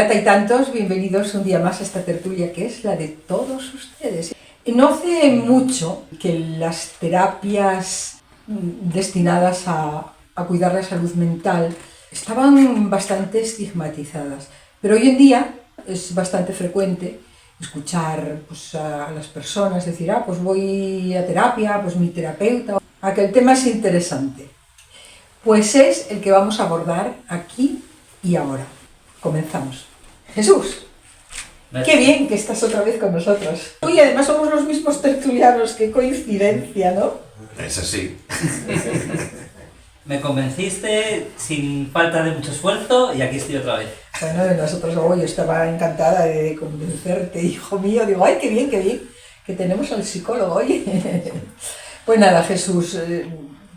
Hola taitantos, bienvenidos un día más a esta tertulia que es la de todos ustedes. No hace mucho que las terapias destinadas a cuidar la salud mental estaban bastante estigmatizadas, pero hoy en día es bastante frecuente escuchar pues, a las personas decir, pues voy a terapia, pues mi terapeuta, a que el tema es interesante. Pues es el que vamos a abordar aquí y ahora. Comenzamos. Jesús, qué bien que estás otra vez con nosotros. Y además somos los mismos tertulianos, qué coincidencia, ¿no? Eso sí. Me convenciste sin falta de mucho esfuerzo y aquí estoy otra vez. Bueno, nosotros hoy estaba encantada de convencerte, hijo mío. Digo, ay, qué bien, que tenemos al psicólogo hoy. Pues nada, Jesús,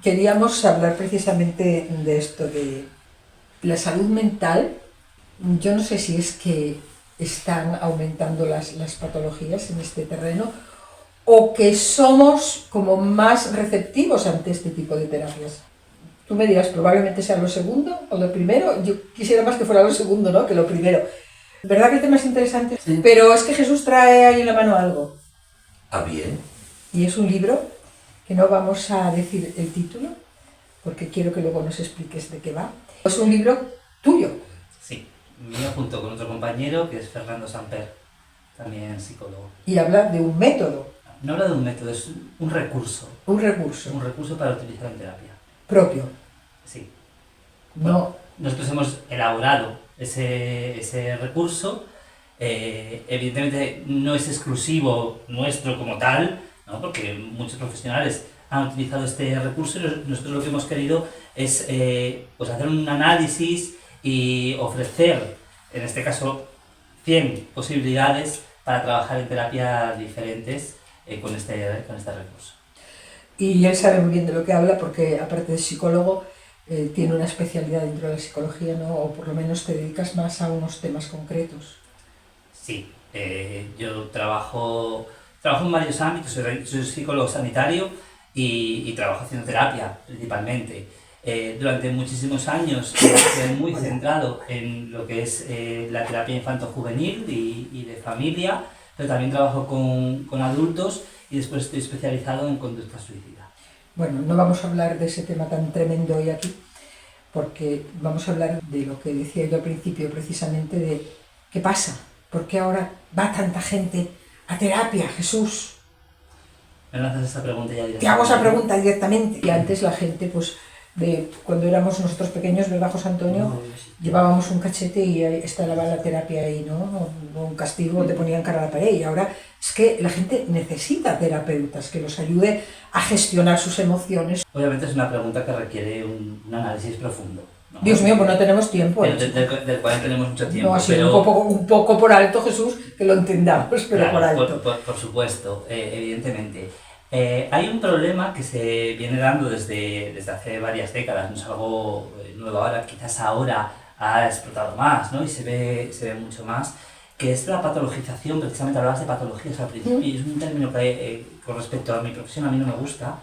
queríamos hablar precisamente de esto, de la salud mental. Yo no sé si es que están aumentando las patologías en este terreno o que somos como más receptivos ante este tipo de terapias. Tú me dirás, probablemente sea lo segundo o lo primero. Yo quisiera más que fuera lo segundo, ¿no?, que lo primero. ¿Verdad que el tema es interesante? Sí. Pero es que Jesús trae ahí en la mano algo. Ah, bien. Y es un libro que no vamos a decir el título, porque quiero que luego nos expliques de qué va. Es un libro tuyo. Sí, mío junto con otro compañero que es Fernando Samper, también psicólogo. Y habla de un método. No habla de un método, es un recurso. Un recurso. Un recurso para utilizar en terapia. Propio. Sí. No. Bueno, nosotros hemos elaborado ese recurso. Evidentemente no es exclusivo nuestro como tal, ¿no?, porque muchos profesionales han utilizado este recurso y nosotros lo que hemos querido es pues hacer un análisis y ofrecer, en este caso, 100 posibilidades para trabajar en terapias diferentes con este recurso. Y él sabe muy bien de lo que habla porque, aparte de psicólogo, tiene una especialidad dentro de la psicología, ¿no? O por lo menos te dedicas más a unos temas concretos. Sí, yo trabajo en varios ámbitos, soy psicólogo sanitario y trabajo haciendo terapia principalmente. Durante muchísimos años estoy muy centrado en lo que es la terapia infanto-juvenil y de familia, pero también trabajo con adultos y después estoy especializado en conducta suicida. Bueno, no vamos a hablar de ese tema tan tremendo hoy aquí, porque vamos a hablar de lo que decía yo al principio, precisamente de qué pasa, por qué ahora va tanta gente a terapia, Jesús. Me lanzas esta pregunta ya directamente. Te hago esa pregunta directamente. Y antes la gente, pues, cuando éramos nosotros pequeños, ¿verdad, José Antonio? Llevábamos un cachete y estaba la terapia ahí, ¿no? O un castigo, te ponían cara a la pared. Y ahora es que la gente necesita terapeutas que los ayude a gestionar sus emociones. Obviamente es una pregunta que requiere un análisis profundo, ¿no? Dios mío, pues no tenemos tiempo. Del cual tenemos mucho tiempo. No, así pero... un poco por alto, Jesús, que lo entendamos, pero claro, por alto. Por supuesto, evidentemente. Hay un problema que se viene dando desde hace varias décadas, no es algo nuevo ahora, quizás ahora ha explotado más, ¿no? Y se ve mucho más, que es la patologización. Precisamente hablabas de patologías al principio, y es un término que con respecto a mi profesión a mí no me gusta.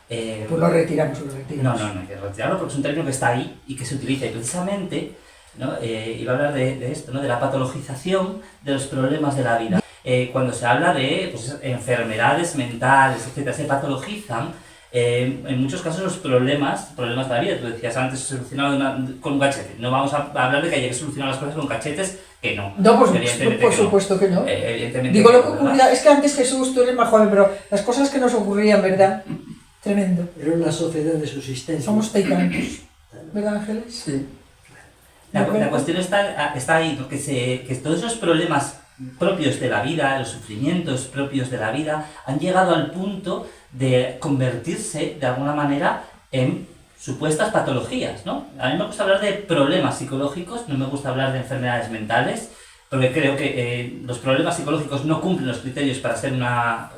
Pues lo retiramos. No hay que retirarlo porque es un término que está ahí y que se utiliza. Y precisamente, ¿no?, iba a hablar de esto, ¿no?, de la patologización de los problemas de la vida. Cuando se habla de pues, enfermedades mentales, etcétera, se patologizan en muchos casos los problemas de la vida. Tú decías antes, solucionado con un cachete. No vamos a hablar de que haya que solucionar las cosas con cachetes, que no. No, por supuesto que no. Evidentemente. Digo lo que ocurría, es que antes, Jesús, tú eres más joven, pero las cosas que nos ocurrían, ¿verdad? Tremendo. Era una sociedad de subsistencia. Somos taitantos, ¿verdad, Ángeles? Sí. La cuestión está ahí, ¿no?, que todos esos problemas propios de la vida, los sufrimientos propios de la vida, han llegado al punto de convertirse, de alguna manera, en supuestas patologías, ¿no? A mí me gusta hablar de problemas psicológicos, no me gusta hablar de enfermedades mentales, porque creo que los problemas psicológicos no cumplen los criterios para ser una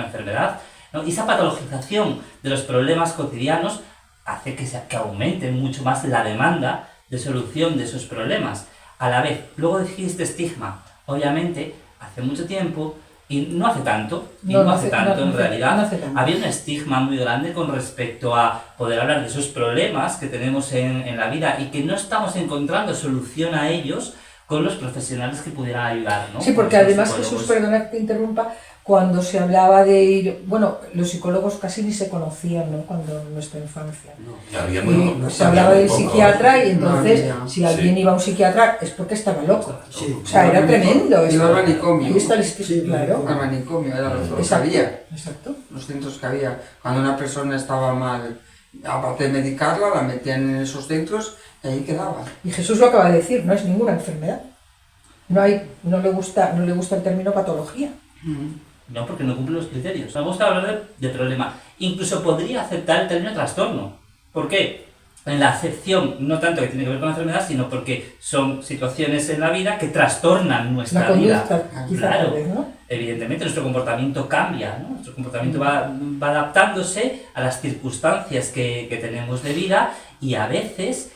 enfermedad, ¿no? Y esa patologización de los problemas cotidianos hace que aumente mucho más la demanda de solución de esos problemas. A la vez, luego dijiste estigma. Obviamente, hace mucho tiempo, y no hace tanto, en realidad, había un estigma muy grande con respecto a poder hablar de esos problemas que tenemos en la vida y que no estamos encontrando solución a ellos con los profesionales que pudieran ayudar, ¿no? Sí, porque Con los además psicólogos. Jesús, perdona que te interrumpa, cuando se hablaba de ir, bueno, los psicólogos casi ni se conocían, ¿no? Cuando en nuestra infancia. Había Se hablaba del poco. psiquiatra y entonces No, si alguien sí. iba a un psiquiatra es porque estaba loco. Sí. O sea, era tremendo. Iba al manicomio. Ahí está el Sí, claro. Al manicomio, era lo que Exacto, había, exacto. los centros que había. Cuando una persona estaba mal, aparte de medicarla, la metían en esos centros y ahí quedaba. Y Jesús lo acaba de decir, no es ninguna enfermedad. No le gusta el término patología. No, porque no cumple los criterios. Me gusta hablar de problema. Incluso podría aceptar el término trastorno. ¿Por qué? En la acepción, no tanto que tiene que ver con la enfermedad, sino porque son situaciones en la vida que trastornan nuestra La vida. conducta, quizá Claro. tal vez, ¿no? Evidentemente nuestro comportamiento cambia, ¿no? Nuestro comportamiento va adaptándose a las circunstancias que tenemos de vida y a veces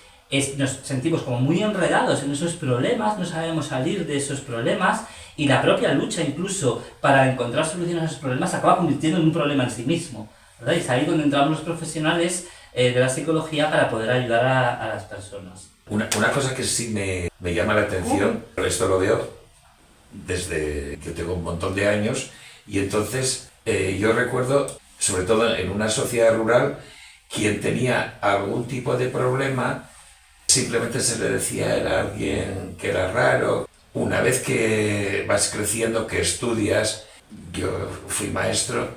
nos sentimos como muy enredados en esos problemas, no sabemos salir de esos problemas y la propia lucha incluso para encontrar soluciones a esos problemas se acaba convirtiendo en un problema en sí mismo, ¿verdad? Y es ahí donde entramos los profesionales de la psicología para poder ayudar a las personas. Una cosa que sí me llama la atención, pero esto lo veo desde que tengo un montón de años, y entonces yo recuerdo, sobre todo en una sociedad rural, quien tenía algún tipo de problema, simplemente se le decía era alguien que era raro. Una vez que vas creciendo, que estudias, yo fui maestro,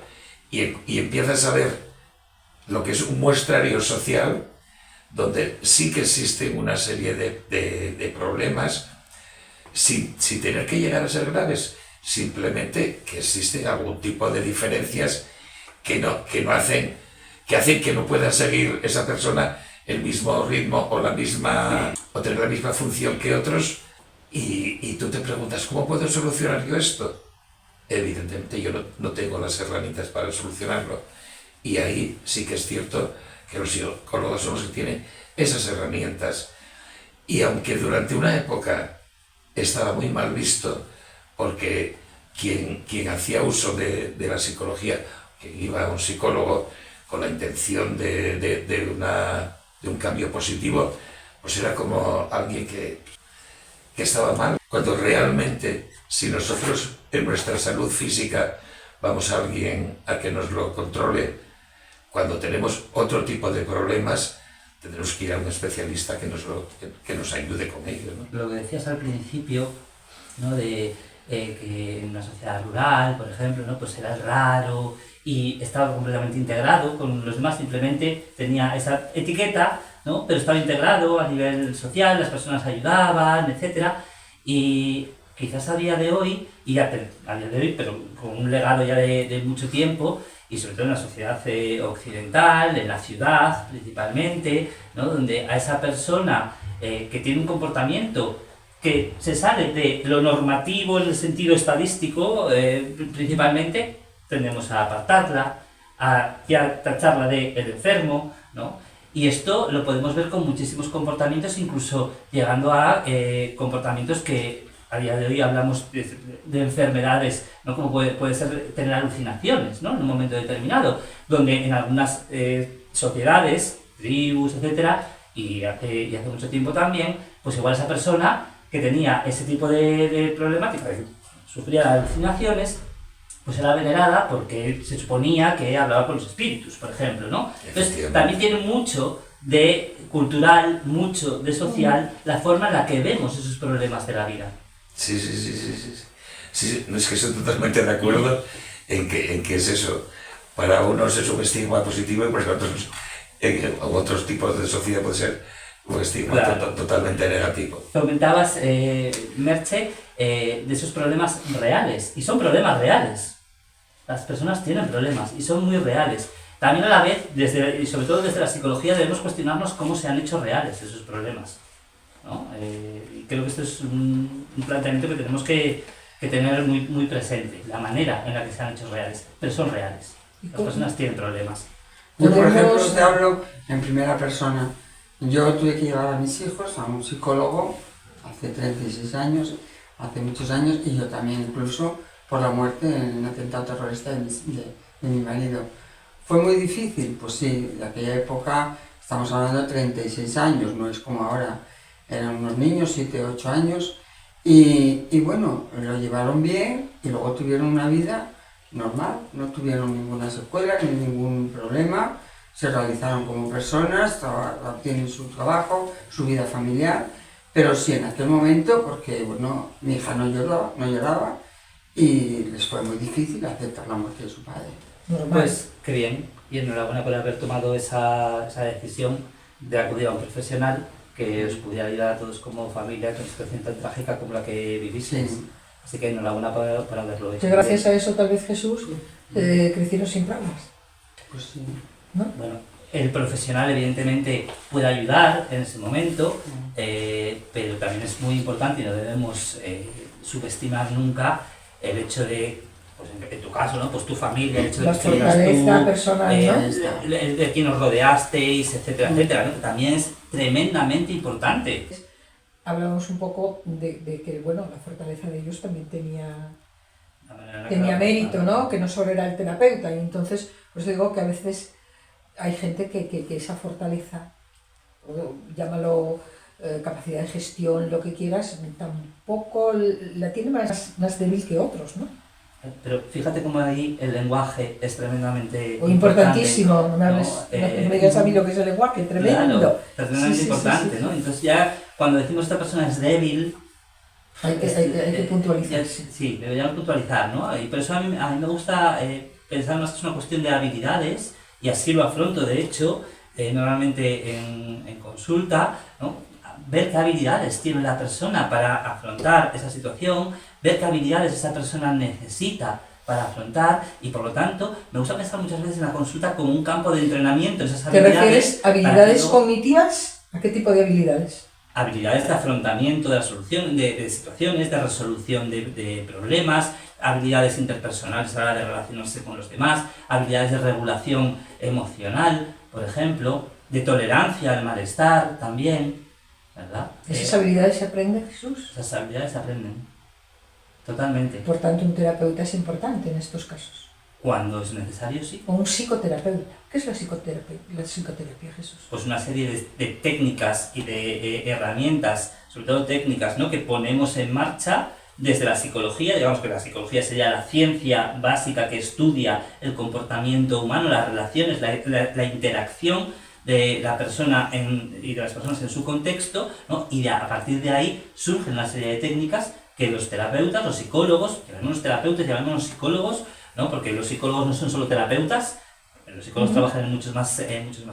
y empiezas a ver lo que es un muestrario social, donde sí que existen una serie de problemas, sin tener que llegar a ser graves, simplemente que existen algún tipo de diferencias que hacen que no pueda seguir esa persona el mismo ritmo o tener la misma función que otros, y tú te preguntas, ¿cómo puedo solucionar yo esto? Evidentemente yo no tengo las herramientas para solucionarlo, y ahí sí que es cierto que los psicólogos son los que tienen esas herramientas. Y aunque durante una época estaba muy mal visto, porque quien hacía uso de la psicología, que iba a un psicólogo con la intención de un cambio positivo, pues era como alguien que estaba mal, cuando realmente, si nosotros en nuestra salud física vamos a alguien a que nos lo controle, cuando tenemos otro tipo de problemas, tendremos que ir a un especialista que nos ayude con ello, ¿no? Lo que decías al principio, ¿no? De que en una sociedad rural, por ejemplo, ¿no? Pues era el raro y estaba completamente integrado con los demás, simplemente tenía esa etiqueta, ¿no? Pero estaba integrado a nivel social, las personas ayudaban, etc. Y quizás a día de hoy, pero con un legado ya de mucho tiempo, y sobre todo en la sociedad occidental, en la ciudad principalmente, ¿no? Donde a esa persona que tiene un comportamiento que se sale de lo normativo en el sentido estadístico, principalmente, tendemos a apartarla, a ya tacharla de el enfermo, ¿no? Y esto lo podemos ver con muchísimos comportamientos, incluso llegando a comportamientos que a día de hoy hablamos de enfermedades, ¿no? Como puede ser tener alucinaciones, ¿no? En un momento determinado, donde en algunas sociedades, tribus, etcétera, y hace mucho tiempo también, pues igual esa persona que tenía ese tipo de problemática, que sufría alucinaciones, pues era venerada porque se suponía que hablaba con los espíritus, por ejemplo, ¿no? Entonces también tiene mucho de cultural, mucho de social, la forma en la que vemos esos problemas de la vida. Sí, no, es que estoy totalmente de acuerdo en que es eso. Para unos es un estigma positivo y para otros, en otros tipos de sociedad puede ser un estigma totalmente negativo. Comentabas, Merche, de esos problemas reales, y son problemas reales. Las personas tienen problemas y son muy reales. También a la vez, y sobre todo desde la psicología, debemos cuestionarnos cómo se han hecho reales esos problemas, ¿no? Y creo que esto es un planteamiento que tenemos que tener muy, muy presente, la manera en la que se han hecho reales, pero son reales. Las personas tienen problemas. Yo, por ejemplo, te hablo en primera persona. Yo tuve que llevar a mis hijos a un psicólogo hace 36 años, hace muchos años, y yo también incluso por la muerte en un atentado terrorista de mi marido. ¿Fue muy difícil? Pues sí, de aquella época estamos hablando de 36 años, no es como ahora. Eran unos niños, 7, 8 años, Y bueno, lo llevaron bien y luego tuvieron una vida normal, no tuvieron ninguna secuela ni ningún problema, se realizaron como personas, tienen su trabajo, su vida familiar, pero sí en aquel momento, porque bueno, mi hija no lloraba y les fue muy difícil aceptar la muerte de su padre. Normal. Pues qué bien, y enhorabuena por haber tomado esa decisión de acudir a un profesional que os pudiera ayudar a todos como familia con una situación tan trágica como la que vivisteis. Sí. Así que enhorabuena por haberlo hecho. Que gracias a eso tal vez Jesús crecieron sin traumas, Pues sí. ¿no? Bueno, el profesional evidentemente puede ayudar en ese momento, pero también es muy importante y no debemos subestimar nunca el hecho de, pues en tu caso, ¿no? Pues tu familia, el hecho de La que estuvieras fortaleza tú, personal, ¿no? de quien os rodeasteis, etcétera, etcétera, ¿no? Que también es tremendamente importante. Hablamos un poco de que, bueno, la fortaleza de ellos también tenía La manera en la que lo mérito, afrontaban. ¿no? Que no solo era el terapeuta. Y entonces, os digo que a veces hay gente que esa fortaleza, o llámalo capacidad de gestión, lo que quieras, tampoco la tiene más débil que otros, ¿no? Pero fíjate cómo ahí el lenguaje es tremendamente O importantísimo, no me, ¿no? hables, no me digas a mí lo que es el lenguaje, tremendo. Claro, tremendamente Sí, importante, sí. ¿no? Entonces ya cuando decimos esta persona es débil, Hay que puntualizar. Sí, deberíamos puntualizar, ¿no? Y por eso a mí me gusta pensar más que es una cuestión de habilidades, y así lo afronto, de hecho, normalmente en consulta, ¿no? Ver qué habilidades tiene la persona para afrontar esa situación, ver qué habilidades esa persona necesita para afrontar, y por lo tanto me gusta pensar muchas veces en la consulta como un campo de entrenamiento, esas ¿Te habilidades. refieres a habilidades cognitivas? ¿A qué tipo de habilidades? Habilidades de afrontamiento, de resolución de situaciones, de resolución de problemas, habilidades interpersonales a la hora de relacionarse con los demás, habilidades de regulación emocional, por ejemplo, de tolerancia al malestar también, ¿verdad? ¿Esas habilidades se aprenden, Jesús? Esas habilidades se aprenden totalmente. Por tanto, un terapeuta es importante en estos casos. Cuando es necesario, sí. O un psicoterapeuta. ¿Qué es la psicoterapia, Jesús? Pues una serie de técnicas y de herramientas, sobre todo técnicas, ¿no? Que ponemos en marcha desde la psicología. Digamos que la psicología sería la ciencia básica que estudia el comportamiento humano, las relaciones, la interacción de la persona y de las personas en su contexto, ¿no? Y a partir de ahí surgen una serie de técnicas que los terapeutas, los psicólogos, llamémonos terapeutas, llamémonos psicólogos, ¿no? Porque los psicólogos no son solo terapeutas, los psicólogos trabajan en muchos más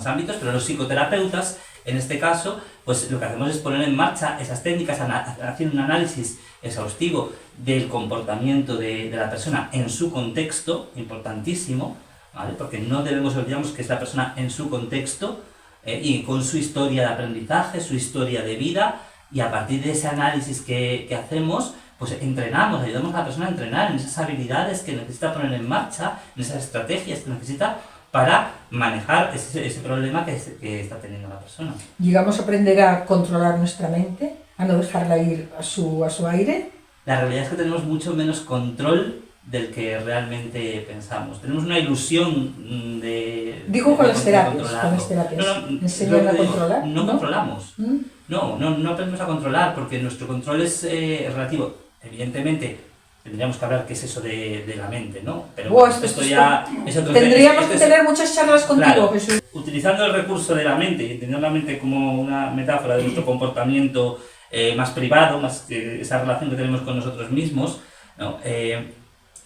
ámbitos, pero los psicoterapeutas, en este caso, pues lo que hacemos es poner en marcha esas técnicas, haciendo un análisis exhaustivo del comportamiento de la persona en su contexto, importantísimo, ¿vale? Porque no debemos olvidarnos que es la persona en su contexto y con su historia de aprendizaje, su historia de vida, y a partir de ese análisis que hacemos, pues entrenamos, ayudamos a la persona a entrenar en esas habilidades que necesita poner en marcha, en esas estrategias que necesita para manejar ese problema que está teniendo la persona. ¿Llegamos a aprender a controlar nuestra mente? ¿A no dejarla ir a su aire? La realidad es que tenemos mucho menos control del que realmente pensamos. Tenemos una ilusión de... Digo con las terapias. controlarlo. Con las terapias. No, ¿Enseñan lo a que digo, controlar? No controlamos. ¿Mm? No aprendemos a controlar porque nuestro control es relativo. Evidentemente, tendríamos que hablar qué es eso de la mente, ¿no? Pero Buah, esto ya es otro Tendríamos que es- tener muchas charlas contigo, Claro, Jesús. utilizando el recurso de la mente y entendiendo la mente como una metáfora de nuestro comportamiento más privado, más esa relación que tenemos con nosotros mismos, ¿no?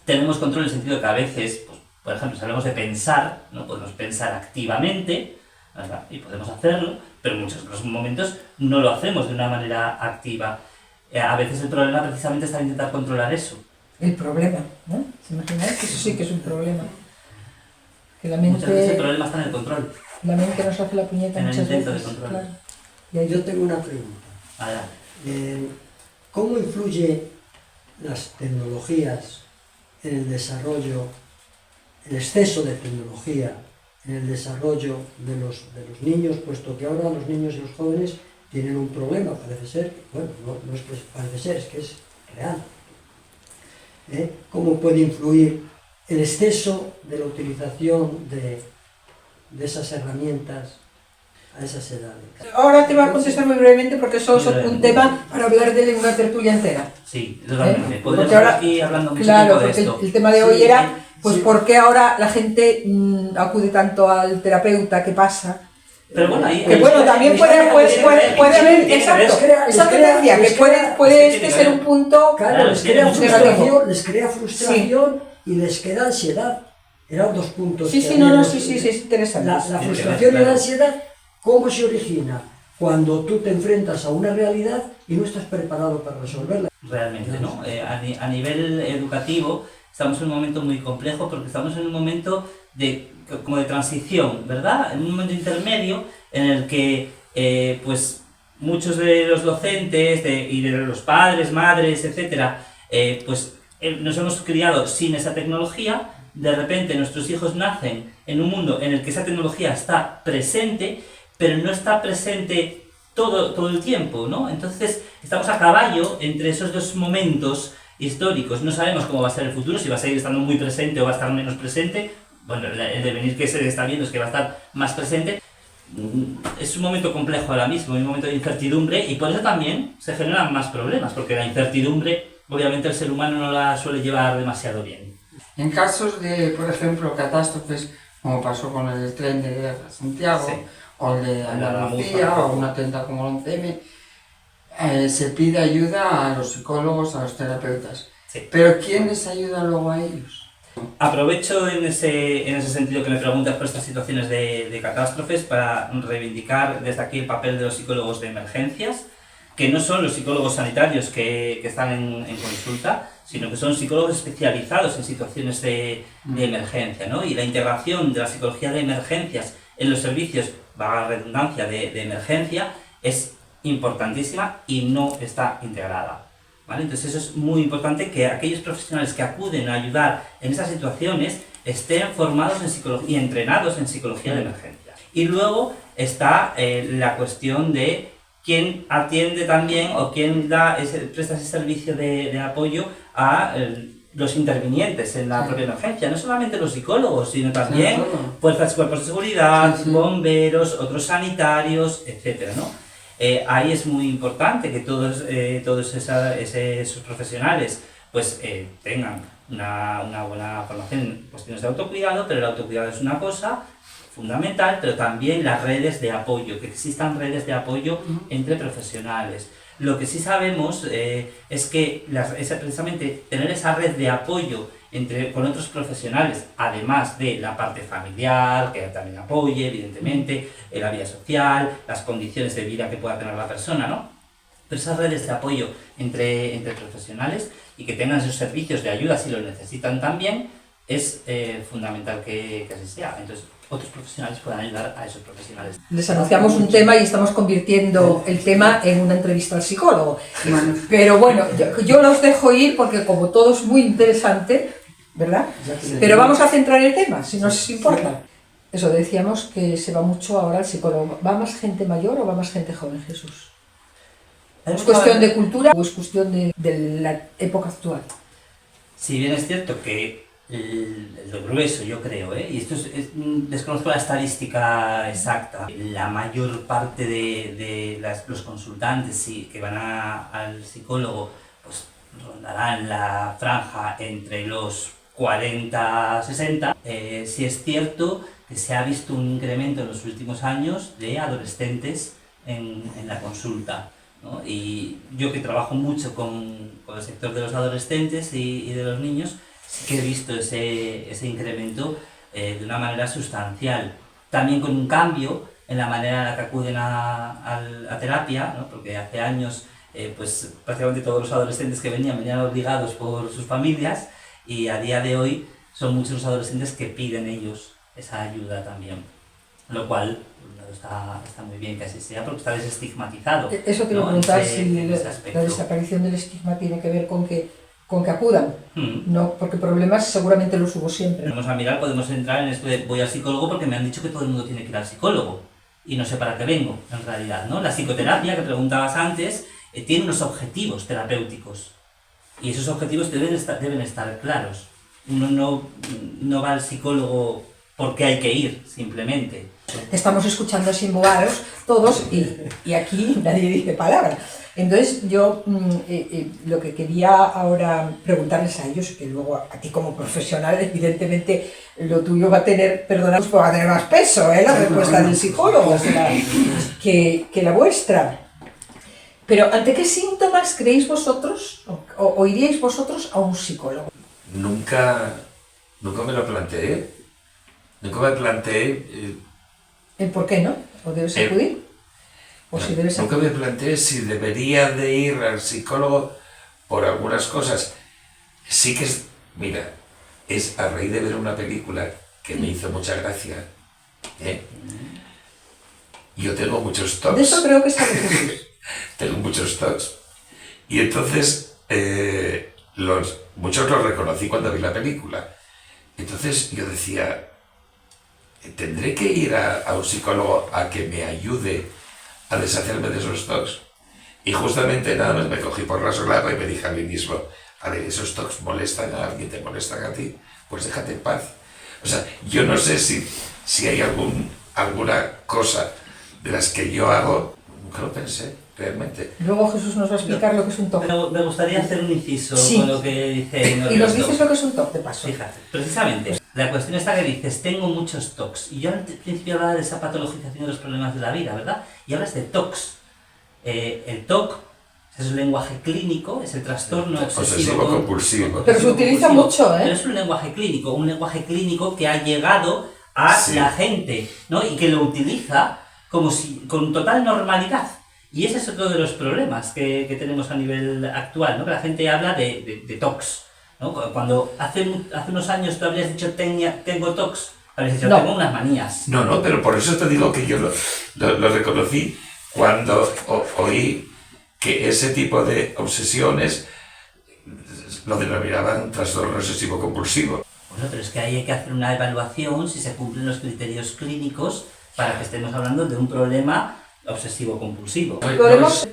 Tenemos control en el sentido de que a veces, pues, por ejemplo, si hablamos de pensar, ¿no? Podemos pensar activamente, ¿verdad? Y podemos hacerlo, pero en muchos otros momentos no lo hacemos de una manera activa. A veces el problema precisamente está en intentar controlar eso. El problema, ¿no? ¿Se imagináis que eso sí que es un problema? Que la Muchas veces el mente, problema está en el control. la mente nos hace la puñeta en el muchas intento de veces. control. Claro. Y ahí Yo tengo una pregunta. Adelante. ¿Cómo influye las tecnologías en el desarrollo, el exceso de tecnología en el desarrollo de los niños, puesto que ahora los niños y los jóvenes tienen un problema, parece ser, bueno, no es que parece ser, es que es real. ¿Cómo puede influir el exceso de la utilización de esas herramientas a esas edades. Ahora te voy a contestar muy brevemente porque eso es un tema para hablar de una tertulia entera. Sí, totalmente. Podemos Porque ahora, estar aquí hablando mucho claro, tiempo de porque esto. el tema de hoy era, pues, sí. ¿por qué ahora la gente acude tanto al terapeuta? ¿Qué pasa? Pero bueno, ahí... Que bueno, también puede haber, exacto, esa tendencia, que puede este ser un punto... Claro, les crea Sí. frustración y les queda ansiedad. Eran dos puntos. Sí, que sí, había. sí, es interesante. La frustración y claro. la ansiedad, ¿cómo se origina? Cuando tú te enfrentas a una realidad y no estás preparado para resolverla. Realmente, ¿no? A nivel educativo estamos en un momento muy complejo porque estamos en un momento como de transición, ¿verdad? En un momento intermedio en el que pues muchos de los docentes y de los padres, madres, etcétera, pues nos hemos criado sin esa tecnología. De repente nuestros hijos nacen en un mundo en el que esa tecnología está presente, pero no está presente todo el tiempo, ¿no? Entonces estamos a caballo entre esos dos momentos históricos. No sabemos cómo va a ser el futuro, si va a seguir estando muy presente o va a estar menos presente. Bueno, el devenir que se está viendo es que va a estar más presente. Es un momento complejo ahora mismo, un momento de incertidumbre, y por eso también se generan más problemas, porque la incertidumbre, obviamente, el ser humano no la suele llevar demasiado bien. En casos de, por ejemplo, catástrofes, como pasó con el tren de Santiago, Sí. o el de La Andalucía, Mufa. o un atentado como el 11M, se pide ayuda a los psicólogos, a los terapeutas. Sí. Pero ¿quién les ayuda luego a ellos? Aprovecho en ese sentido que me preguntas por estas situaciones de catástrofes para reivindicar desde aquí el papel de los psicólogos de emergencias, que no son los psicólogos sanitarios que están en consulta, sino que son psicólogos especializados en situaciones de emergencia, ¿no? Y la integración de la psicología de emergencias en los servicios, valga la redundancia, de emergencia, es importantísima y no está integrada. ¿Vale? Entonces eso es muy importante, que aquellos profesionales que acuden a ayudar en esas situaciones estén formados en psicología y entrenados en psicología de emergencia. Y luego está la cuestión de quién atiende también o quién presta ese servicio de apoyo a los intervinientes en la propia emergencia. No solamente los psicólogos, sino también fuerzas, cuerpos de seguridad, bomberos, otros sanitarios, etcétera, ¿no? Ahí es muy importante que todos esos profesionales pues, tengan una buena formación en cuestiones de autocuidado, pero el autocuidado es una cosa fundamental, pero también las redes de apoyo, que existan redes de apoyo entre profesionales. Lo que sí sabemos es que precisamente tener esa red de apoyo con otros profesionales, además de la parte familiar, que también apoye, evidentemente, la vida social, las condiciones de vida que pueda tener la persona, ¿no? Pero esas redes de apoyo entre profesionales y que tengan esos servicios de ayuda si lo necesitan también, es fundamental que así sea. Entonces, otros profesionales puedan ayudar a esos profesionales. Les anunciamos un tema y estamos convirtiendo el tema en una entrevista al psicólogo. Pero bueno, yo los dejo ir porque como todo es muy interesante, ¿verdad? Pero vamos a centrar el tema, si nos importa. Eso, decíamos que se va mucho ahora al psicólogo. ¿Va más gente mayor o va más gente joven, Jesús? ¿Es cuestión de cultura o es cuestión de la época actual? Si bien es cierto que lo grueso, yo creo, y esto desconozco la estadística exacta, la mayor parte de los consultantes que van al psicólogo pues rondarán la franja entre los 40 a 60. Sí es cierto que se ha visto un incremento en los últimos años de adolescentes en la consulta, ¿no? Y yo que trabajo mucho con el sector de los adolescentes y de los niños, sí que he visto ese incremento de una manera sustancial. También con un cambio en la manera en la que acuden a terapia, ¿no? Porque hace años pues prácticamente todos los adolescentes que venían obligados por sus familias, y a día de hoy son muchos los adolescentes que piden ellos esa ayuda también, lo cual está muy bien que así sea porque está desestigmatizado. Eso te iba a preguntar, si la desaparición del estigma tiene que ver con que acudan, no, porque problemas seguramente los hubo siempre. Vamos a mirar, podemos entrar en esto de voy al psicólogo porque me han dicho que todo el mundo tiene que ir al psicólogo y no sé para qué vengo, en realidad, ¿no? La psicoterapia que preguntabas antes tiene unos objetivos terapéuticos y esos objetivos deben estar claros. Uno no va al psicólogo porque hay que ir, simplemente. Estamos escuchando sin bobaros todos y aquí nadie dice palabra. Entonces yo lo que quería ahora preguntarles a ellos, que luego a ti como profesional evidentemente lo tuyo va a tener, perdonad, pues va a tener más peso, la respuesta del psicólogo que la vuestra. Pero ¿ante qué síntomas creéis vosotros o iríais vosotros a un psicólogo? Nunca me lo planteé. Nunca me planteé... ¿El por qué no? ¿O debes acudir? ¿O si debes nunca me planteé si debería de ir al psicólogo por algunas cosas. Sí que es... Mira, es a raíz de ver una película que me hizo mucha gracia. Yo tengo muchos TOCs. De eso creo que sabe Jesús. Tengo muchos TOCs. Y entonces, muchos los reconocí cuando vi la película. Entonces yo decía, ¿tendré que ir a un psicólogo a que me ayude a deshacerme de esos TOCs? Y justamente nada más me cogí por la solapa y me dije a mí mismo, a ver, esos TOCs molestan a alguien, te molestan a ti, pues déjate en paz. O sea, yo no sé si hay alguna cosa de las que yo hago, nunca lo pensé, realmente. Luego Jesús nos va a explicar lo que es un TOC. Pero me gustaría hacer un inciso Sí. con lo que dice Norbert. Y nos dices lo que es un TOC, de paso. Fíjate, precisamente, la cuestión está que dices, tengo muchos TOCs. Y yo al principio hablaba de esa patologización de los problemas de la vida, ¿verdad? Y hablas de TOCs. El TOC es un lenguaje clínico, es el trastorno obsesivo compulsivo. Pero se utiliza mucho, Pero es un lenguaje clínico que ha llegado a Sí. la gente, ¿no? Y que lo utiliza como si, con total normalidad. Y ese es otro de los problemas que tenemos a nivel actual, ¿no? Que la gente habla de TOCs, ¿no? Cuando hace unos años tú habrías dicho tengo TOCs, habrías dicho No. tengo unas manías. No, pero por eso te digo que yo lo reconocí cuando oí que ese tipo de obsesiones lo denominaban trastorno obsesivo compulsivo. Bueno, pero es que ahí hay que hacer una evaluación si se cumplen los criterios clínicos para que estemos hablando de un problema obsesivo-compulsivo. ¿Podemos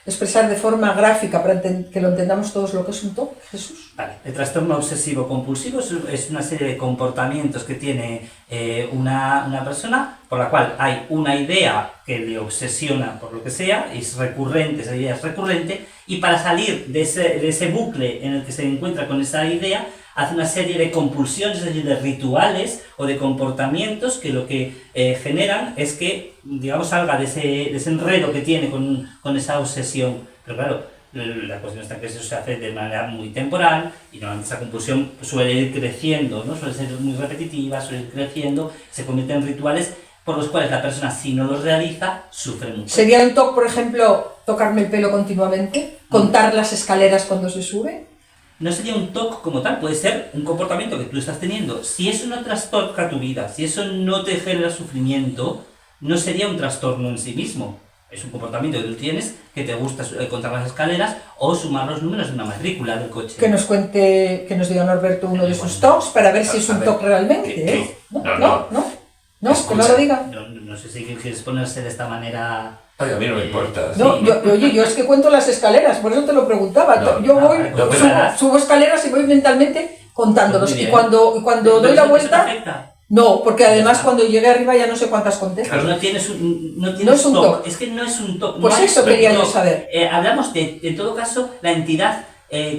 expresar de forma gráfica para que lo entendamos todos lo que es un TOC, Jesús? Vale. El trastorno obsesivo-compulsivo es una serie de comportamientos que tiene una persona por la cual hay una idea que le obsesiona por lo que sea, es recurrente, esa idea es recurrente, y para salir de ese bucle en el que se encuentra con esa idea, hace una serie de compulsiones, es decir, de rituales o de comportamientos que lo que generan es que, digamos, salga de ese enredo que tiene con esa obsesión. Pero claro, la cuestión está que eso se hace de manera muy temporal y normalmente esa compulsión suele ir creciendo, ¿no? Suele ser muy repetitiva, suele ir creciendo, se convierte en rituales por los cuales la persona, si no los realiza, sufre mucho. ¿Sería un TOC, por ejemplo, tocarme el pelo continuamente? ¿Contar las escaleras cuando se sube? No sería un TOC como tal, puede ser un comportamiento que tú estás teniendo. Si eso no trastorna tu vida, si eso no te genera sufrimiento, no sería un trastorno en sí mismo. Es un comportamiento que tú tienes, que te gusta contar las escaleras o sumar los números de una matrícula del coche. Que nos diga Norberto uno de sus TOCs para ver si es un TOC realmente, ¿No? Que no lo diga. No sé si quieres ponerse de esta manera. Ay, a mí no me importa. No, yo es que cuento las escaleras, por eso te lo preguntaba. No, yo voy, pero- subo escaleras y voy mentalmente contándolos. Muy Y bien. cuando doy la ¿Eso te vuelta, afecta? no, porque Ya además está. cuando llegué arriba ya no sé cuántas conté. Pero no tienes No es un TOC. TOC. Es que no es un TOC. Pues no hay eso quería yo TOC. saber. Hablamos en todo caso, la entidad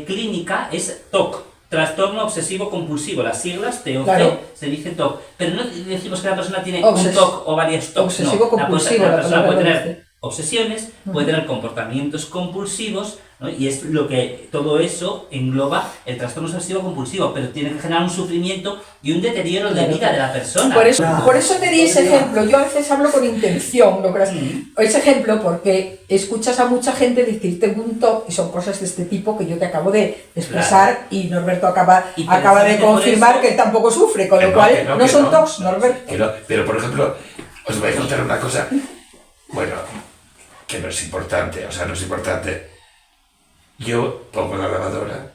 clínica es TOC. Trastorno obsesivo compulsivo, las siglas TOC, Claro. se dice TOC. Pero no decimos que la persona tiene un Obses- TOC o varios TOCs. obsesivo no. compulsivo, La la persona puede palabra tener dice. obsesiones, puede tener comportamientos compulsivos, ¿no? Y es lo que todo eso engloba el trastorno obsesivo compulsivo, pero tiene que generar un sufrimiento y un deterioro de Claro. vida de la persona. Por eso te di ese ejemplo. Yo a veces hablo con intención, no creas. Ese ejemplo porque escuchas a mucha gente decir tengo un TOC y son cosas de este tipo que yo te acabo de expresar y Norberto acaba Y de precisamente por confirmar eso- que él tampoco sufre, con Que lo no, cual que no, no que son no. TOCs, Norberto. Que no, pero por ejemplo, os voy a contar una cosa, bueno, que no es importante, Yo pongo la lavadora,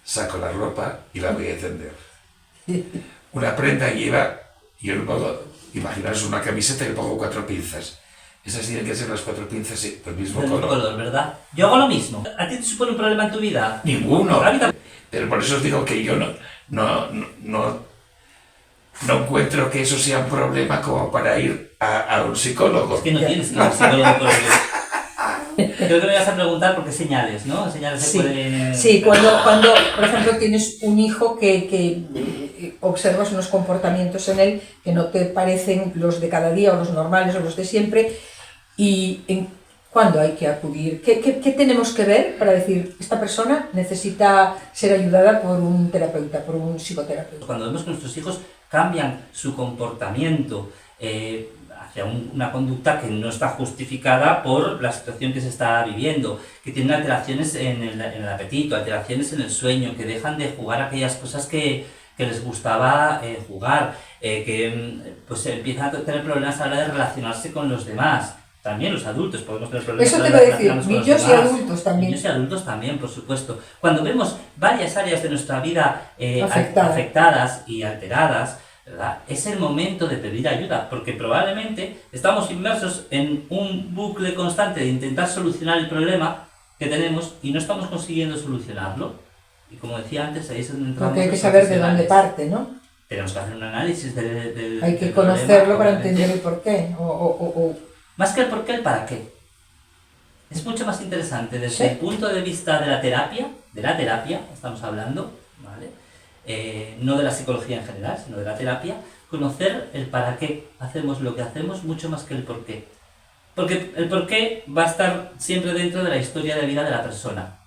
saco la ropa y la voy a encender. Una prenda lleva, yo le pongo, imaginaos una camiseta y le pongo 4 pinzas. Esas tienen que ser las 4 pinzas del mismo Del mismo color. color, ¿verdad? Yo hago lo mismo. ¿A ti te supone un problema en tu vida? Ninguno. A mí también. Pero por eso os digo que yo no no encuentro que eso sea un problema como para ir a un psicólogo. Es que no tienes que ir al psicólogo por ello. Creo que me vas a preguntar por qué señales, ¿no? Señales se Sí, pueden... sí, cuando, por ejemplo, tienes un hijo que observas unos comportamientos en él que no te parecen los de cada día o los normales o los de siempre, y ¿cuándo hay que acudir? ¿Qué tenemos que ver para decir, esta persona necesita ser ayudada por un terapeuta, por un psicoterapeuta? Cuando vemos que nuestros hijos cambian su comportamiento hacia una conducta que no está justificada por la situación que se está viviendo, que tienen alteraciones en el apetito, alteraciones en el sueño, que dejan de jugar aquellas cosas que les gustaba jugar, que pues empiezan a tener problemas a la hora de relacionarse con los demás. También los adultos podemos tener problemas. Eso te iba a decir, niños y adultos también. Niños y adultos también, por supuesto. Cuando vemos varias áreas de nuestra vida afectadas y alteradas, ¿verdad? Es el momento de pedir ayuda, porque probablemente estamos inmersos en un bucle constante de intentar solucionar el problema que tenemos y no estamos consiguiendo solucionarlo. Y como decía antes, ahí es donde entramos. Porque hay que saber de dónde parte, ¿no? Tenemos que hacer un análisis del hay que del conocerlo problema, para entender el porqué. Más que el por qué, el para qué. Es mucho más interesante desde ¿Sí? el punto de vista de la terapia estamos hablando, ¿vale? No de la psicología en general, sino de la terapia, conocer el para qué hacemos lo que hacemos mucho más que el por qué. Porque el por qué va a estar siempre dentro de la historia de vida de la persona.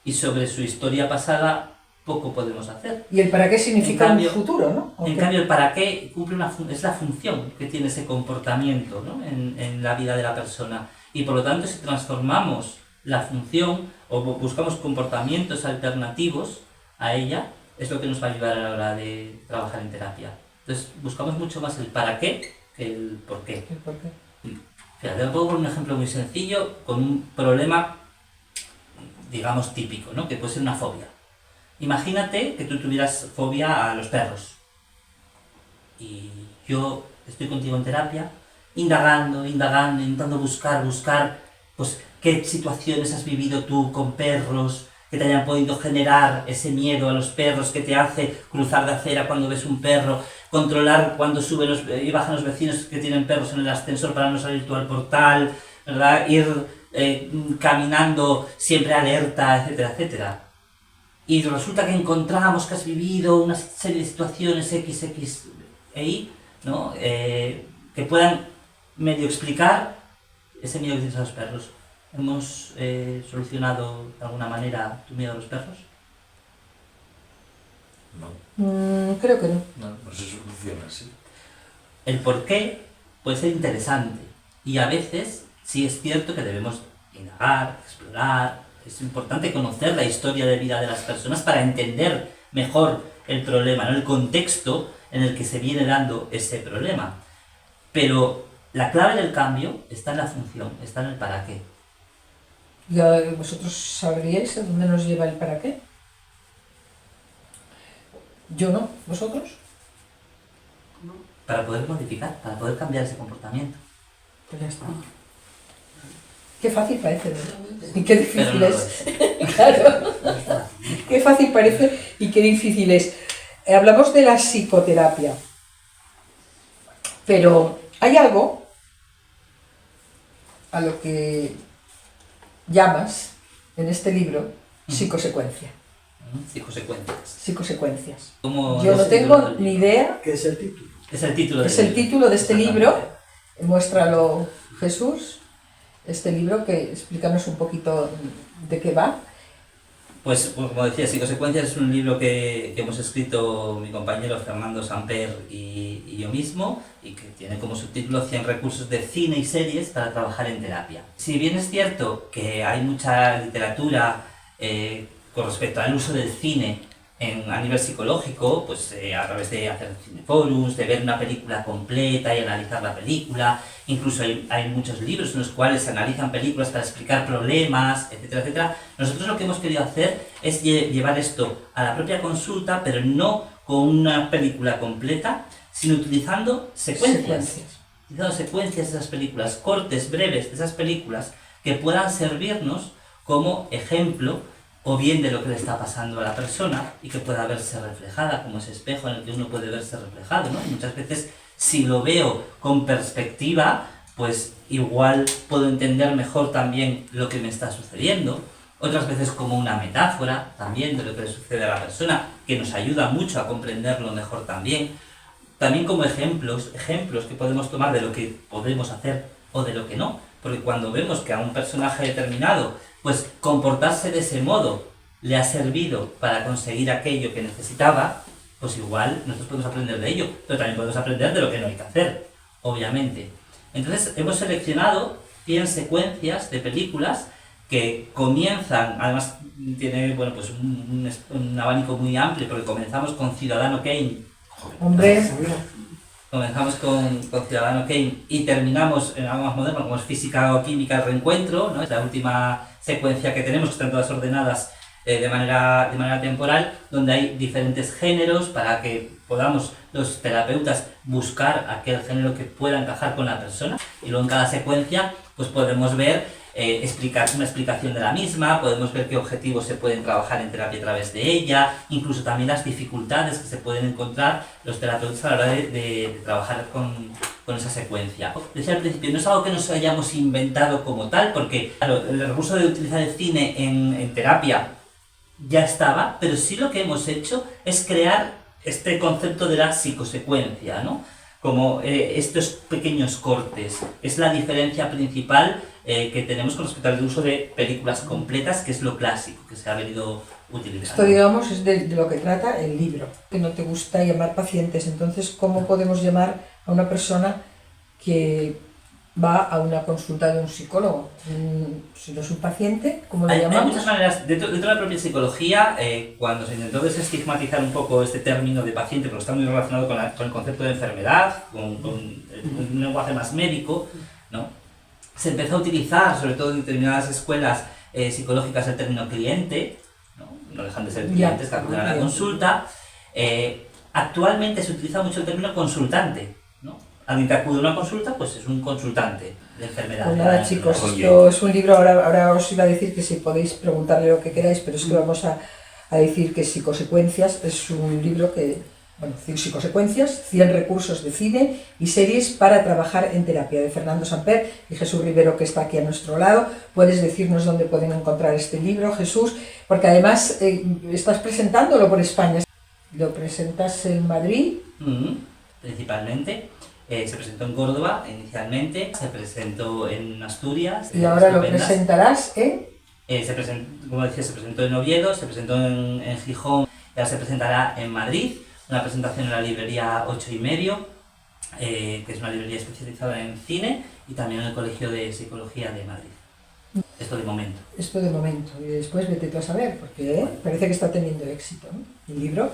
Y sobre su historia pasada poco podemos hacer. Y el para qué significa un futuro, ¿no? En cambio, el para qué cumple es la función que tiene ese comportamiento, ¿no? en la vida de la persona. Y por lo tanto, si transformamos la función o buscamos comportamientos alternativos a ella, es lo que nos va a ayudar a la hora de trabajar en terapia. Entonces, buscamos mucho más el para qué que el por qué. ¿El por qué? Fíjate, te pongo un ejemplo muy sencillo con un problema, digamos, típico, ¿no? Que puede ser una fobia. Imagínate que tú tuvieras fobia a los perros. Y yo estoy contigo en terapia, indagando, intentando buscar, pues, qué situaciones has vivido tú con perros, que te hayan podido generar ese miedo a los perros que te hace cruzar de acera cuando ves un perro, controlar cuando suben y bajan los vecinos que tienen perros en el ascensor para no salir tú al portal, ¿verdad? Ir caminando siempre alerta, etcétera, etcétera. Y resulta que encontramos que has vivido una serie de situaciones X e Y, ¿no? Que puedan medio explicar ese miedo que tienes a los perros. ¿Hemos solucionado de alguna manera tu miedo a los perros? No, Creo que no. no se soluciona así. El por qué puede ser interesante y a veces sí es cierto que debemos indagar, explorar. Es importante conocer la historia de vida de las personas para entender mejor el problema, ¿no? El contexto en el que se viene dando ese problema. Pero la clave del cambio está en la función, está en el para qué. ¿Ya vosotros sabríais a dónde nos lleva el para qué? Yo no, ¿vosotros? Para poder modificar, para poder cambiar ese comportamiento. Pues ya está. Qué fácil parece, ¿verdad? Y qué difícil Pero no lo es. Claro. Qué fácil parece y qué difícil es. Hablamos de la psicoterapia, pero hay algo a lo que llamas en este libro psicosecuencia. Psicosecuencias. Yo no tengo ni idea. ¿Qué es el título? Es el título Es el título de este libro. Muéstralo, Jesús. Este libro, que explícanos un poquito de qué va. Pues como decía, Psicosecuencias es un libro que hemos escrito mi compañero Fernando Samper y yo mismo, y que tiene como subtítulo 100 recursos de cine y series para trabajar en terapia. Si bien es cierto que hay mucha literatura con respecto al uso del cine a nivel psicológico, pues a través de hacer cineforums, de ver una película completa y analizar la película, incluso hay muchos libros en los cuales se analizan películas para explicar problemas, etcétera, etcétera. Nosotros lo que hemos querido hacer es llevar esto a la propia consulta, pero no con una película completa, sino utilizando secuencias. Utilizando secuencias de esas películas, cortes breves de esas películas que puedan servirnos como ejemplo o bien de lo que le está pasando a la persona y que pueda verse reflejada, como ese espejo en el que uno puede verse reflejado, ¿no? Y muchas veces, si lo veo con perspectiva, pues igual puedo entender mejor también lo que me está sucediendo. Otras veces como una metáfora también de lo que le sucede a la persona, que nos ayuda mucho a comprenderlo mejor también. También como ejemplos que podemos tomar de lo que podemos hacer o de lo que no. Porque cuando vemos que a un personaje determinado, pues comportarse de ese modo le ha servido para conseguir aquello que necesitaba, pues igual nosotros podemos aprender de ello, pero también podemos aprender de lo que no hay que hacer, obviamente. Entonces hemos seleccionado 100 secuencias de películas que comienzan, además tiene bueno, pues un abanico muy amplio, porque comenzamos con Ciudadano Kane. Hombre, Comenzamos con Ciudadano Kane y terminamos en algo más moderno, como es Física o Química, el reencuentro, ¿no? Es la última secuencia que tenemos, que están todas ordenadas de manera temporal, donde hay diferentes géneros para que podamos los terapeutas buscar aquel género que pueda encajar con la persona, y luego en cada secuencia pues podemos ver una explicación de la misma, podemos ver qué objetivos se pueden trabajar en terapia a través de ella, incluso también las dificultades que se pueden encontrar los terapeutas a la hora de trabajar con esa secuencia. Decía al principio, no es algo que nos hayamos inventado como tal, porque claro, el recurso de utilizar el cine en terapia ya estaba, pero sí lo que hemos hecho es crear este concepto de la psicosecuencia, ¿no? Como estos pequeños cortes. Es la diferencia principal que tenemos con respecto al uso de películas completas, que es lo clásico que se ha venido utilizando. esto, digamos, es de lo que trata el libro. Que no te gusta llamar pacientes, entonces, ¿cómo podemos llamar a una persona que va a una consulta de un psicólogo? Si no es un paciente, ¿cómo lo llamamos? Hay muchas maneras. Dentro de la propia psicología, cuando se intentó desestigmatizar un poco este término de paciente, porque está muy relacionado con el concepto de enfermedad, con un lenguaje más médico, ¿no? Se empezó a utilizar, sobre todo en determinadas escuelas psicológicas, el término cliente, no dejan de ser clientes que acuden a la consulta. Actualmente se utiliza mucho el término consultante, ¿no? Alguien que acude a una consulta, pues es un consultante de enfermedad. Pues nada, chicos, esto es un libro, ahora os iba a decir que si podéis preguntarle lo que queráis, pero es que vamos a decir que Psicosecuencias es un libro que, bueno, Psicosecuencias, 100 recursos de cine y series para trabajar en terapia, de Fernando Samper y Jesús Rivero, que está aquí a nuestro lado. Puedes decirnos dónde pueden encontrar este libro, Jesús, porque además estás presentándolo por España. Lo presentas en Madrid. Principalmente. Se presentó en Córdoba inicialmente, se presentó en Asturias. Y ahora lo presentarás en... Como decía, se presentó en Oviedo, se presentó en Gijón, y ahora se presentará en Madrid. Una presentación en la librería 8 y medio, que es una librería especializada en cine, y también en el Colegio de Psicología de Madrid. Esto de momento. Esto de momento. Y después vete tú a saber, porque parece que está teniendo éxito, ¿no? El libro.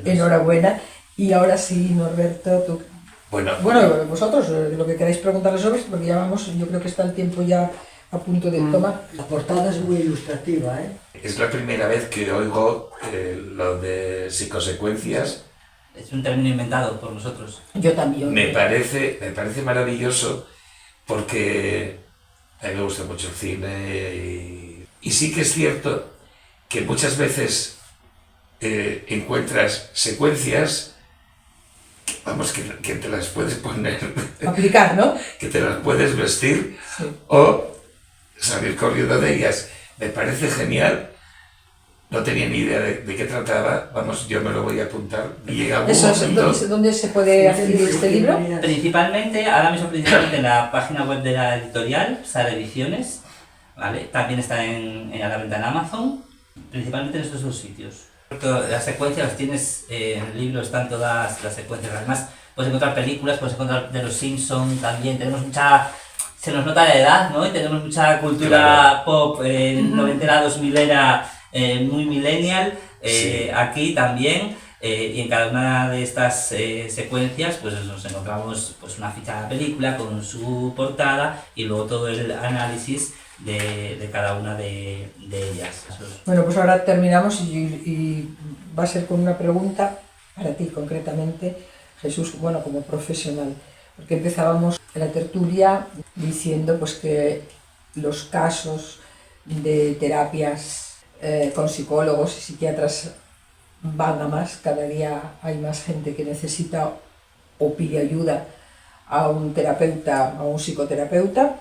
Enhorabuena. Y ahora sí, Norberto, tú... Bueno, vosotros, lo que queráis preguntarle sobre esto, porque ya vamos, yo creo que está el tiempo ya a punto de tomar. La portada es muy ilustrativa, ¿eh? Es la primera vez que oigo lo de psicosecuencias. Es un término inventado por nosotros. Yo también. Me parece maravilloso porque a mí me gusta mucho el cine y sí que es cierto que muchas veces encuentras secuencias, vamos, que te las puedes poner... Aplicar, ¿no? Que te las puedes vestir, sí, o salir corriendo de ellas. Me parece genial. No tenía ni idea de qué trataba. Vamos, yo me lo voy a apuntar. Y llega algún momento... ¿Dónde se puede adquirir este libro? Principalmente en la página web de la editorial, Sara Ediciones, ¿vale? También está a la venta en Amazon, principalmente en estos dos sitios. Las secuencias las tienes en el libro, están todas las secuencias. Además, puedes encontrar películas, puedes encontrar de los Simpsons también. Tenemos mucha... Se nos nota la edad, ¿no? Y tenemos mucha cultura pop, noventera, 2000era, muy millennial, sí, aquí también. Y en cada una de estas secuencias pues nos encontramos pues, una ficha de la película con su portada y luego todo el análisis de cada una de ellas. Bueno, pues ahora terminamos y va a ser con una pregunta para ti concretamente, Jesús, bueno, como profesional. Porque empezábamos la tertulia diciendo pues que los casos de terapias con psicólogos y psiquiatras van a más, cada día hay más gente que necesita o pide ayuda a un terapeuta, a un psicoterapeuta.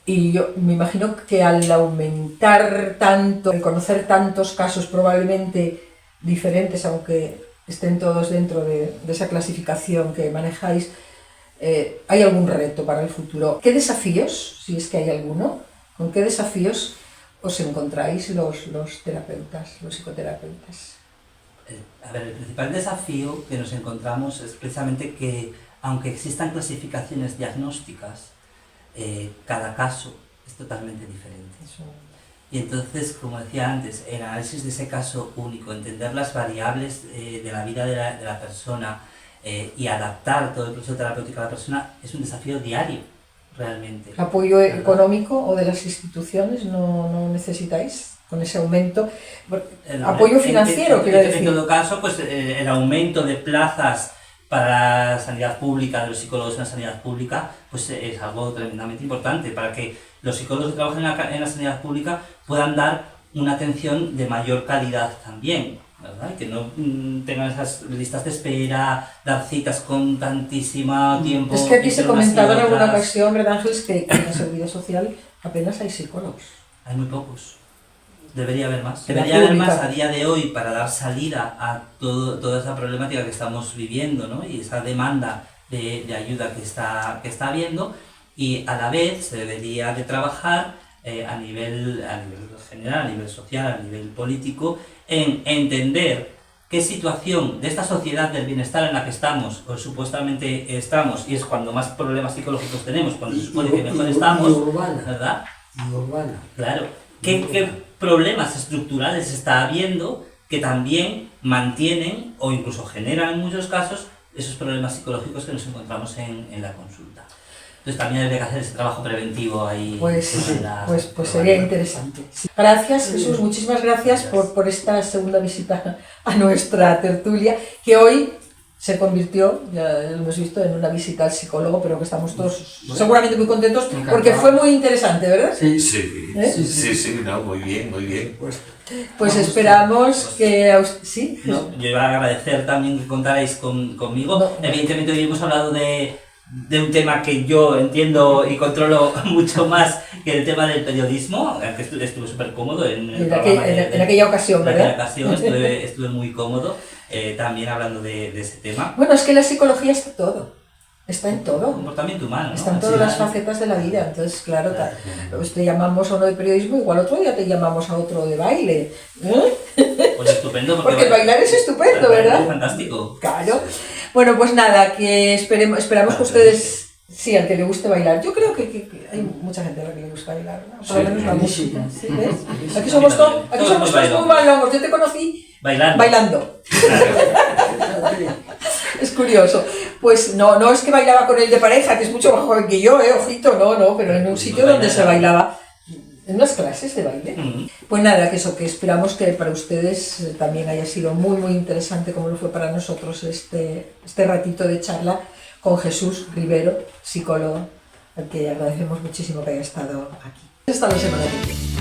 Y yo me imagino que al aumentar tanto, al conocer tantos casos probablemente diferentes, aunque estén todos dentro de esa clasificación que manejáis, ¿hay algún reto para el futuro? ¿Qué desafíos, si es que hay alguno, con qué desafíos os encontráis los terapeutas, los psicoterapeutas? A ver, el principal desafío que nos encontramos es precisamente que, aunque existan clasificaciones diagnósticas, cada caso es totalmente diferente. Y entonces, como decía antes, el análisis de ese caso único, entender las variables de la vida de la persona y adaptar todo el proceso terapéutico a la persona es un desafío diario, realmente. ¿Apoyo económico o de las instituciones no necesitáis con ese aumento? Apoyo financiero, quiero decir. En todo caso, pues el aumento de plazas para la sanidad pública, de los psicólogos en la sanidad pública, pues es algo tremendamente importante para que los psicólogos que trabajan en la sanidad pública puedan dar una atención de mayor calidad también, ¿verdad? Y que no tengan esas listas de espera, dar citas con tantísimo tiempo. Es que aquí se comentaba en alguna otras. ocasión, ¿verdad, Ángeles, que en la seguridad social apenas hay psicólogos? Hay muy pocos. Debería haber más. En la Debería haber pública. más a día de hoy para dar salida a toda esa problemática que estamos viviendo, ¿no? Y esa demanda de ayuda que está habiendo, y a la vez se debería de trabajar a nivel general, a nivel social, a nivel político, en entender qué situación de esta sociedad del bienestar en la que estamos, o supuestamente estamos, y es cuando más problemas psicológicos tenemos, cuando se supone que mejor estamos, urbana. ¿verdad? Y urbana. Claro. ¿Qué problemas estructurales está habiendo que también mantienen o incluso generan en muchos casos esos problemas psicológicos que nos encontramos en la consulta? Entonces también habría que hacer ese trabajo preventivo ahí. Pues sería interesante. Sí. Gracias, Jesús, muchísimas gracias por esta segunda visita a nuestra tertulia, que hoy se convirtió, ya lo hemos visto, en una visita al psicólogo, pero que estamos todos seguramente muy contentos porque fue muy interesante, ¿verdad? Sí, Sí, ¿Eh? sí, no, muy bien, muy bien. Pues esperamos que... ¿Sí? No, yo iba a agradecer también que contarais conmigo. No. Evidentemente hoy hemos hablado de un tema que yo entiendo y controlo mucho más que el tema del periodismo, que estuve súper cómodo en aquella ocasión, ¿verdad? En aquella ocasión estuve muy cómodo, también hablando de ese tema. Bueno, es que la psicología está todo, está en todo. Comportamiento humano, ¿no? Están en todas las facetas de la vida, entonces claro, pues te llamamos a uno de periodismo, igual otro día te llamamos a otro de baile. Pues estupendo, Porque el bailar es estupendo, ¿verdad? Es fantástico. Claro. Bueno, pues nada, que esperamos que ustedes, sí, al que le guste bailar. Yo creo que hay mucha gente a la que le gusta bailar, ¿no? Por lo menos la música. ¿Sí? ¿Ves? Aquí somos todos muy bailongos. Yo te conocí bailando. Es curioso. Pues no es que bailaba con él de pareja, que es mucho más joven que yo, ojito, no, pero en un sitio donde se bailaba, en unas clases de baile. Pues nada, que esperamos que para ustedes también haya sido muy, muy interesante, como lo fue para nosotros este ratito de charla con Jesús Rivero, psicólogo, al que agradecemos muchísimo que haya estado aquí. Hasta la semana que viene.